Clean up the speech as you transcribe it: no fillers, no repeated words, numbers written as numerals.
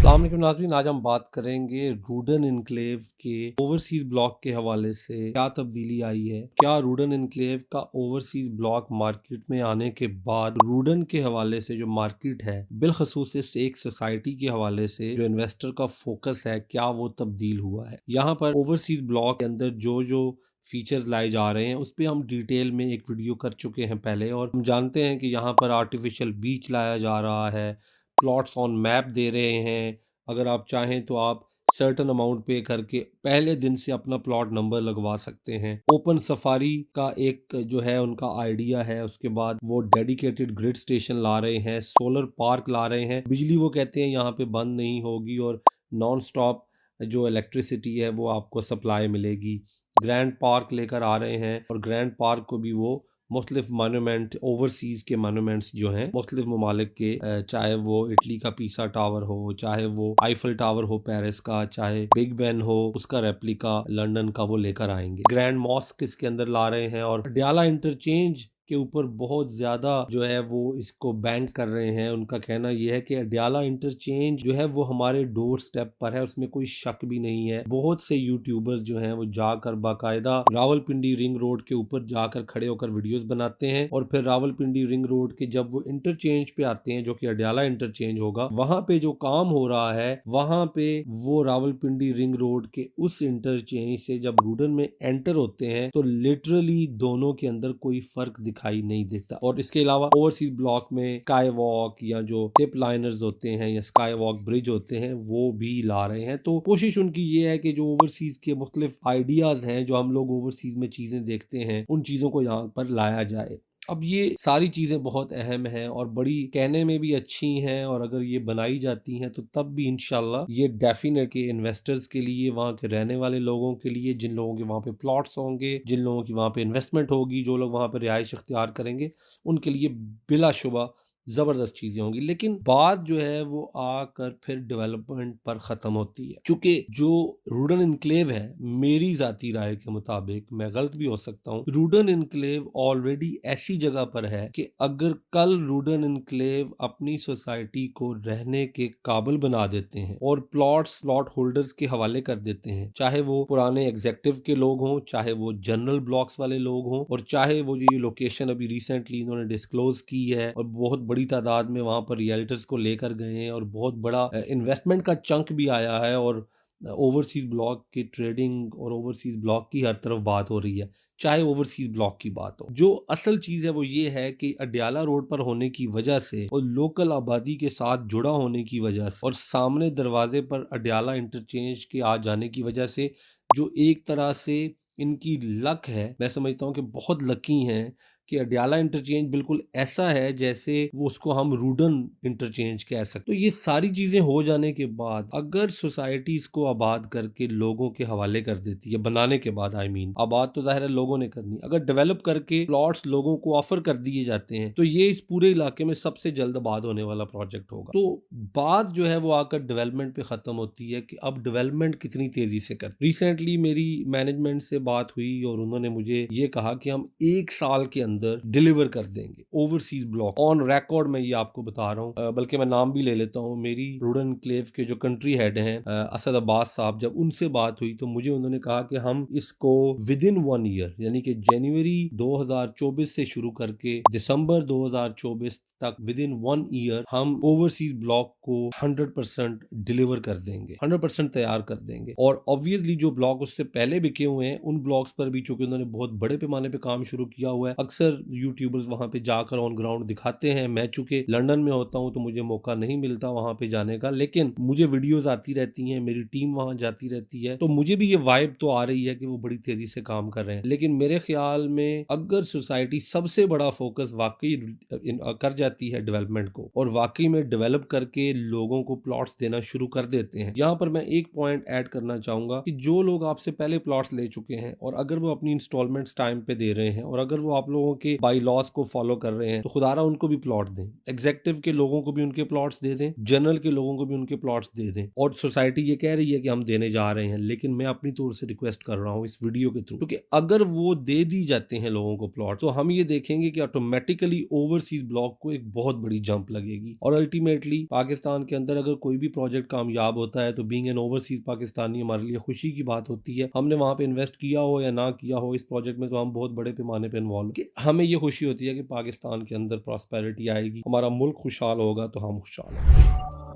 अस्सलाम वालेकुम नाज़रीन, आज हम बात करेंगे रूडन एन्क्लेव के ओवरसीज़ ब्लॉक के हवाले से क्या तब्दीली आई है। क्या रूडन एन्क्लेव का ओवरसीज़ ब्लॉक मार्केट में आने के बाद रूडन के हवाले से जो मार्केट है, बिलखसूस इस एक सोसाइटी के हवाले से जो इन्वेस्टर का फोकस है, क्या वो तब्दील हुआ है। यहाँ पर ओवरसीज़ ब्लॉक के अंदर जो जो फीचर्स लाए जा रहे हैं उस पे हम डिटेल में एक वीडियो कर चुके हैं पहले, और हम जानते हैं कि यहाँ पर आर्टिफिशियल बीच लाया जा रहा है, प्लॉट्स ऑन मैप दे रहे हैं। अगर आप चाहें तो आप सर्टेन अमाउंट पे करके पहले दिन से अपना प्लॉट नंबर लगवा सकते हैं। ओपन सफारी का एक जो है उनका आइडिया है। उसके बाद वो डेडिकेटेड ग्रिड स्टेशन ला रहे हैं, सोलर पार्क ला रहे हैं। बिजली वो कहते हैं यहाँ पे बंद नहीं होगी और नॉन स्टॉप जो इलेक्ट्रिसिटी है वो आपको सप्लाई मिलेगी। ग्रैंड पार्क लेकर आ रहे हैं और ग्रैंड पार्क को भी वो मुख्तलिफ मोनूमेंट, ओवरसीज़ के मोनूमेंट्स जो हैं मुख्तलिफ ममालिक के, चाहे वो इटली का पीसा टावर हो, चाहे वो आईफल टावर हो पेरिस का, चाहे बिग बेन हो उसका रेप्लिका लंदन का, वो लेकर आएंगे। ग्रैंड मॉस्क इसके अंदर ला रहे हैं और अडयाला इंटरचेंज के ऊपर बहुत ज़्यादा जो है वो इसको बैंक कर रहे हैं। उनका कहना यह है कि अडयाला इंटरचेंज जो है वो हमारे डोर स्टेप पर है, उसमें कोई शक भी नहीं है। बहुत से यूट्यूबर्स जो हैं वो जाकर बाकायदा रावलपिंडी रिंग रोड के ऊपर जाकर खड़े होकर वीडियोस बनाते हैं और फिर रावलपिंडी रिंग रोड के जब वो इंटरचेंज पे आते हैं, जो कि अडयाला इंटरचेंज होगा, वहां पे जो काम हो रहा है वहां पे वो रावलपिंडी रिंग रोड के उस इंटरचेंज से जब रूडन में एंटर होते हैं तो लिटरली दोनों के अंदर कोई फर्क दिखाई नहीं देता। और इसके अलावा ओवरसीज ब्लॉक में स्काई वॉक या जो टिप लाइनर्स होते हैं या स्काई वॉक ब्रिज होते हैं वो भी ला रहे हैं। तो कोशिश उनकी ये है कि जो ओवरसीज के मुख्तलिफ आइडियाज हैं, जो हम लोग ओवरसीज में चीजें देखते हैं, उन चीजों को यहाँ पर लाया जाए। अब ये सारी चीज़ें बहुत अहम हैं और बड़ी कहने में भी अच्छी हैं, और अगर ये बनाई जाती हैं तो तब भी इंशाल्लाह ये डेफिनेट के इन्वेस्टर्स के लिए, वहाँ के रहने वाले लोगों के लिए, जिन लोगों के वहाँ पे प्लॉट्स होंगे, जिन लोगों की वहाँ पे इन्वेस्टमेंट होगी, जो लोग वहाँ पे रिहाइश इख्तियार करेंगे, उनके लिए बिलाशुबा ज़बरदस्त चीज़ें होंगी। लेकिन बात जो है वो आकर फिर डेवलपमेंट पर ख़त्म होती है, क्योंकि जो रूडन इनक्लेव है, मेरी ज़ाती राय के मुताबिक, मैं गलत भी हो सकता हूँ, रूडन इनक्लेव ऑलरेडी ऐसी जगह पर है कि अगर कल रूडन इनक्लेव अपनी सोसाइटी को रहने के काबिल बना देते हैं और प्लॉट होल्डर्स के हवाले कर देते हैं, चाहे वो पुराने एग्जेक्टिव के लोग हों, चाहे वो जनरल ब्लॉक्स वाले लोग हों, और चाहे वो जो लोकेशन अभी रिसेंटली इन्होंने डिस्क्लोज की है और बहुत बड़ी तादाद में वहां पर रियल्टर्स को लेकर गए हैं और बहुत बड़ा इन्वेस्टमेंट का चंक भी आया है, और ओवरसीज ब्लॉक की ट्रेडिंग और ओवरसीज ब्लॉक की हर तरफ बात हो रही है, चाहे ओवरसीज ब्लॉक की बात हो। जो असल चीज है वो ये है कि अडयाला रोड पर होने की वजह से और लोकल आबादी के साथ जुड़ा होने की वजह से और सामने दरवाजे पर अडयाला इंटरचेंज के आ जाने की वजह से, जो एक तरह से इनकी लक है, मैं समझता हूँ कि बहुत लकी हैं कि अडयाला इंटरचेंज बिल्कुल ऐसा है जैसे वो उसको हम रूडन इंटरचेंज कह सकते। तो ये सारी चीजें हो जाने के बाद अगर सोसाइटी इसको आबाद करके लोगों के हवाले कर देती है, बनाने के बाद आबाद तो जाहिर है लोगों ने करनी, अगर डेवलप करके प्लॉट्स लोगों को ऑफर कर दिए जाते हैं तो ये इस पूरे इलाके में सबसे जल्द आबाद होने वाला प्रोजेक्ट होगा। तो बात जो है वो आकर डेवलपमेंट पे खत्म होती है कि अब डेवलपमेंट कितनी तेजी से कर। रिसेंटली मेरी मैनेजमेंट से बात हुई और उन्होंने मुझे ये कहा कि हम 1 साल के अंदर डिलीवर कर देंगे ओवरसीज ब्लॉक ऑन रिकॉर्ड। मैं ये आपको बता रहा हूँ, बल्कि मैं नाम भी ले लेता हूँ। मेरी रूडन क्लेव के जो कंट्री हेड हैं असद अब्बास साहब, जब उनसे बात हुई तो मुझे उन्होंने कहा कि हम इसको विद इन 1 ईयर, यानी कि जनवरी 2024 से शुरू करके दिसंबर 2024 तक, विद इन 1 ईयर हम ओवरसीज ब्लॉक को 100% डिलीवर कर देंगे, 100% तैयार कर देंगे। और ऑब्वियसली जो ब्लॉक उससे पहले बिके हुए हैं उन ब्लॉक्स पर भी चूंकि उन्होंने बहुत बड़े पैमाने पे काम शुरू किया हुआ है, अक्सर यूट्यूबर्स वहां पे जाकर ऑन ग्राउंड दिखाते हैं। मैं चूंकि लंदन में होता हूं तो मुझे मौका नहीं मिलता वहां पे जाने का, लेकिन मुझे वीडियोस आती रहती हैं, मेरी टीम वहां जाती रहती है, तो मुझे भी ये वाइब तो आ रही है कि वो बड़ी तेजी से काम कर रहे हैं। लेकिन मेरे ख्याल में अगर सोसाइटी सबसे बड़ा फोकस वाकई कर जाती है डेवलपमेंट को और वाकई में डेवलप करके लोगों को प्लॉट्स देना शुरू कर देते हैं। यहाँ पर मैं एक पॉइंट ऐड करना चाहूंगा कि जो लोग आपसे पहले प्लॉट्स ले चुके हैं और अगर वो अपनी इंस्टॉलमेंट्स टाइम पे दे रहे हैं और अगर वो आप लोगों के बाई लॉस को फॉलो कर रहे हैं तो खुदारा उनको भी प्लॉट दें, एग्जेक्टिव के लोगों को भी उनके प्लॉट्स दे दें, जनरल के लोगों को भी उनके प्लॉट्स दे दें। और सोसाइटी ये कह रही है कि हम देने जा रहे हैं, लेकिन मैं अपनी तौर से रिक्वेस्ट कर रहा हूँ इस वीडियो के थ्रू, क्योंकि अगर वो दे दी जाते हैं लोगों को प्लॉट, तो हम ये देखेंगे कि ऑटोमेटिकली ओवरसीज ब्लॉक को एक बहुत बड़ी जंप लगेगी और अल्टीमेटली पाकिस्तान के अंदर अगर कोई भी प्रोजेक्ट कामयाब होता है तो बीइंग एन ओवरसीज पाकिस्तानी हमारे लिए खुशी की बात होती है। हमने वहां पे इन्वेस्ट किया हो या ना किया हो इस प्रोजेक्ट में, तो हम बहुत बड़े पैमाने पे इन्वॉल्व, कि हमें ये खुशी होती है कि पाकिस्तान के अंदर प्रॉस्पेरिटी आएगी, हमारा मुल्क खुशहाल होगा तो हम खुशहाल होंगे।